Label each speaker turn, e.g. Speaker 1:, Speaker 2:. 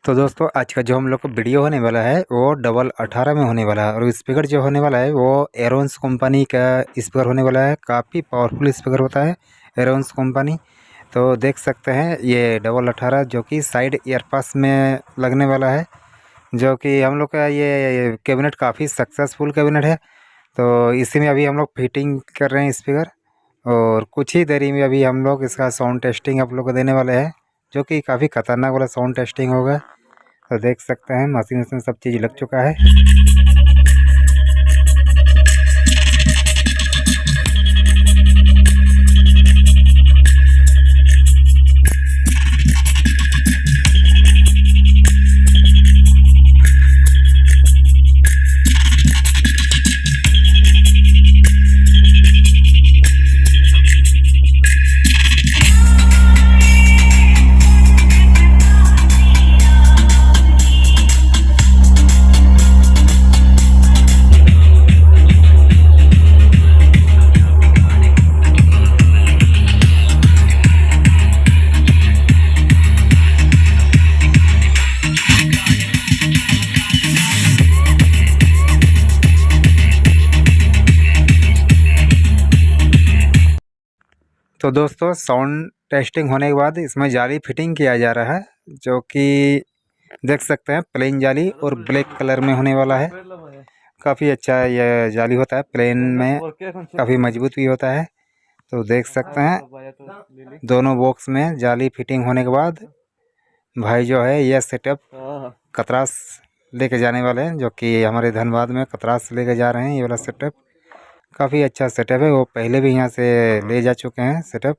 Speaker 1: तो दोस्तों आज का जो हम लोग को वीडियो होने वाला है वो डबल 18 में होने वाला है और स्पीकर जो होने वाला है वो एरोन्स कंपनी का स्पीकर होने वाला है। काफ़ी पावरफुल स्पीकर होता है एरोन्स कंपनी। तो देख सकते हैं ये डबल 18 जो कि साइड ईयरपास में लगने वाला है, जो कि हम लोग का ये कैबिनेट काफ़ी सक्सेसफुल कैबिनेट है। तो इसी में अभी हम लोग फिटिंग कर रहे हैं स्पीकर और कुछ ही देरी में अभी हम लोग इसका साउंड टेस्टिंग आप लोग को देने वाले हैं, जो कि काफ़ी खतरनाक वाला साउंड टेस्टिंग होगा। तो देख सकते हैं मशीन वशीन सब चीज़ लग चुका है। तो दोस्तों साउंड टेस्टिंग होने के बाद इसमें जाली फिटिंग किया जा रहा है, जो कि देख सकते हैं प्लेन जाली और ब्लैक कलर में होने वाला है। काफ़ी अच्छा यह जाली होता है, प्लेन में काफ़ी मजबूत भी होता है। तो देख सकते हैं दोनों बॉक्स में जाली फिटिंग होने के बाद भाई जो है यह सेटअप कतरास लेके जाने वाले हैं, जो कि हमारे धनबाद में कतरास लेके जा रहे हैं। ये वाला सेटअप काफ़ी अच्छा सेटअप है, वो पहले भी यहाँ से ले जा चुके हैं सेटअप।